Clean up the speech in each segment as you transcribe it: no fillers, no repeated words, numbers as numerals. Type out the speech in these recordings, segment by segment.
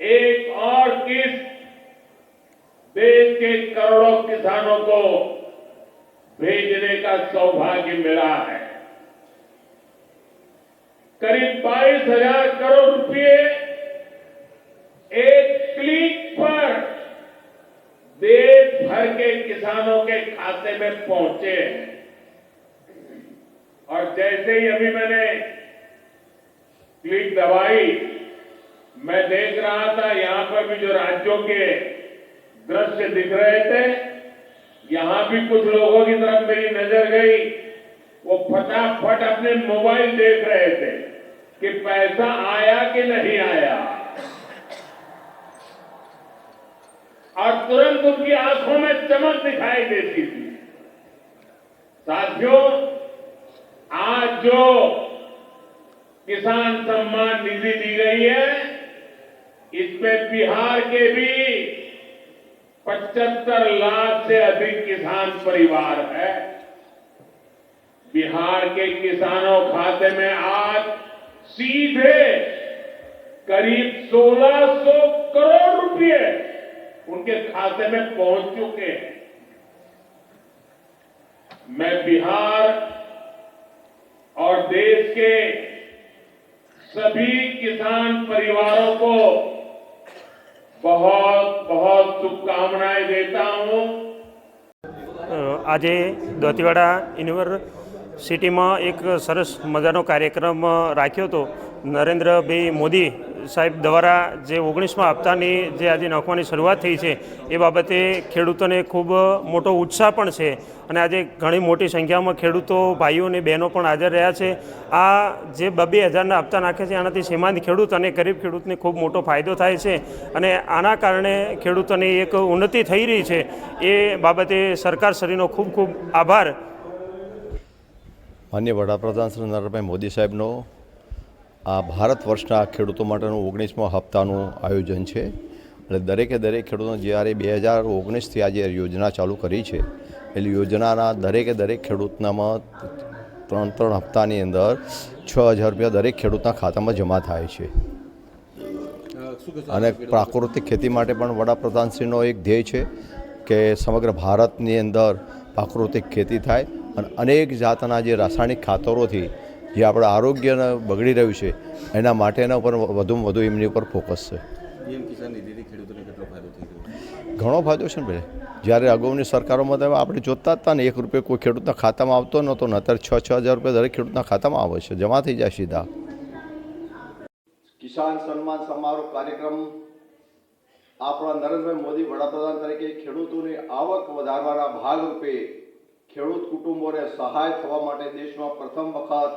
एक और किस्त देश के करोड़ों किसानों को भेजने का सौभाग्य मिला है। करीब 22,000 करोड़ रुपए एक क्लिक पर देश भर के किसानों के खाते में पहुंचे हैं। और जैसे ही अभी मैंने क्लिक दबाई, मैं देख रहा था यहां पर भी जो राज्यों के दृश्य दिख रहे थे, यहां भी कुछ लोगों की तरफ मेरी नजर गई। वो फटाफट अपने मोबाइल देख रहे थे कि पैसा आया कि नहीं आया, और तुरंत उनकी आंखों में चमक दिखाई देती थी। साथियों, आज जो किसान सम्मान निधि दी गई है, इसमें बिहार के भी 75 लाख से अधिक किसान परिवार है। बिहार के किसानों खाते में आज सीधे करीब 1600 करोड़ रुपए उनके खाते में पहुंच चुके हैं। मैं बिहार और देश के सभी किसान परिवारों को बहुत बहुत शुभकामनाएं देता हूं। आज दौतीवाड़ा યુનિવર્સિટીમાં એક સરસ મજાનો કાર્યક્રમ રાખ્યો હતો। નરેન્દ્રભાઈ મોદી સાહેબ દ્વારા જે 19મા હપ્તાની જે આજે નાખવાની શરૂઆત થઈ છે એ બાબતે ખેડૂતોને ખૂબ મોટો ઉત્સાહ પણ છે અને આજે ઘણી મોટી સંખ્યામાં ખેડૂતો ભાઈઓ અને બહેનો પણ હાજર રહ્યા છે। આ જે 2,000ના હપ્તા નાખે છે આનાથી સીમાંત ખેડૂત અને ગરીબ ખેડૂતને ખૂબ મોટો ફાયદો થાય છે અને આના કારણે ખેડૂતોની એક ઉન્નતિ થઈ રહી છે। એ બાબતે સરકારશ્રીનો ખૂબ ખૂબ આભાર। માનનીય વડાપ્રધાન શ્રી નરેન્દ્રભાઈ મોદી સાહેબનો આ ભારત વર્ષના ખેડૂતો માટેનું 19મા હપ્તાનું આયોજન છે એટલે દરેકે દરેક ખેડૂતો જ્યારે 2019થી આજે યોજના ચાલુ કરી છે એટલે યોજનાના દરેકે દરેક ખેડૂતનામાં 3 હપ્તાની અંદર 6,000 રૂપિયા દરેક ખેડૂતના ખાતામાં જમા થાય છે। અને પ્રાકૃતિક ખેતી માટે પણ વડાપ્રધાનશ્રીનો એક ધ્યેય છે કે સમગ્ર ભારતની અંદર પ્રાકૃતિક ખેતી થાય અને અનેક જાતના જે રાસાયણિક ખાતરોથી જે આપણા આરોગ્યને બગડી રહ્યું છે એના માટેના ઉપર વધુમાં વધુ એમની ઉપર ફોકસ છે। ઘણો ફાયદો છે ને ભાઈ। જ્યારે અગાઉની સરકારોમાં તો આપણે જોતા હતા ને 1 રૂપિયો કોઈ ખેડૂતના ખાતામાં આવતો નહોતો ને અત્યારે 6,000 રૂપિયા દરેક ખેડૂતના ખાતામાં આવે છે, જમા થઈ જાય સીધા। કિસાન સન્માન સમારોહ કાર્યક્રમ આપણા નરેન્દ્રભાઈ મોદી વડાપ્રધાન તરીકે ખેડૂતોની આવક વધારવાના ભાગરૂપે ખેડૂત કુટુંબોને સહાય થવા માટે દેશમાં પ્રથમ વખત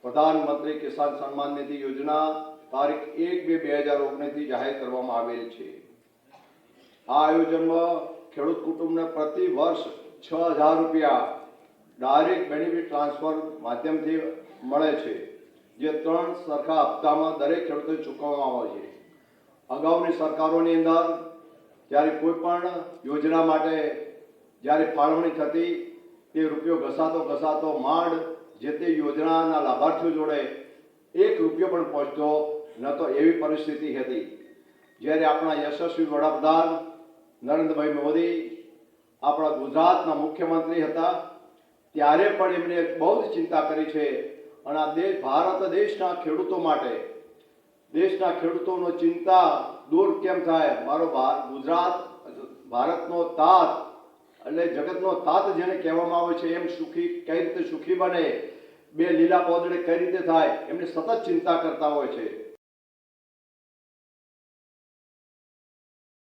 પ્રધાનમંત્રી કિસાન સન્માન નિધિ યોજના તારીખ 1/2/2019થી જાહેર કરવામાં આવેલ છે। આ આયોજનમાં ખેડૂત કુટુંબને પ્રતિ વર્ષ 6,000 રૂપિયા ડાયરેક્ટ બેનિફિટ ટ્રાન્સફર માધ્યમથી મળે છે, જે 3 સરખા હપ્તામાં દરેક ખેડૂતોને ચૂકવવામાં આવે છે। અગાઉની સરકારોની અંદર જ્યારે કોઈ પણ યોજના માટે જ્યારે ફાળવણી થતી તે રૂપિયો ઘસાતો માંડ જે તે યોજનાના લાભાર્થીઓ જોડે 1 રૂપિયો પણ પહોંચતો નહોતો, એવી પરિસ્થિતિ હતી। જ્યારે આપણા યશસ્વી વડાપ્રધાન નરેન્દ્રભાઈ મોદી આપણા ગુજરાતના મુખ્યમંત્રી હતા ત્યારે પણ એમણે બહુ જ ચિંતા કરી છે અને આ ભારત દેશના ખેડૂતો માટે દેશના ખેડૂતોનો ચિંતા દૂર કેમ થાય। મારો ગુજરાત ભારતનો તાત એટલે જગતનો તાત જેને કહેવામાં આવે છે એમ સુખી કઈ રીતે સુખી બને, 2 લીલા પોદડે કઈ રીતે થાય એમની સતત ચિંતા કરતા હોય છે।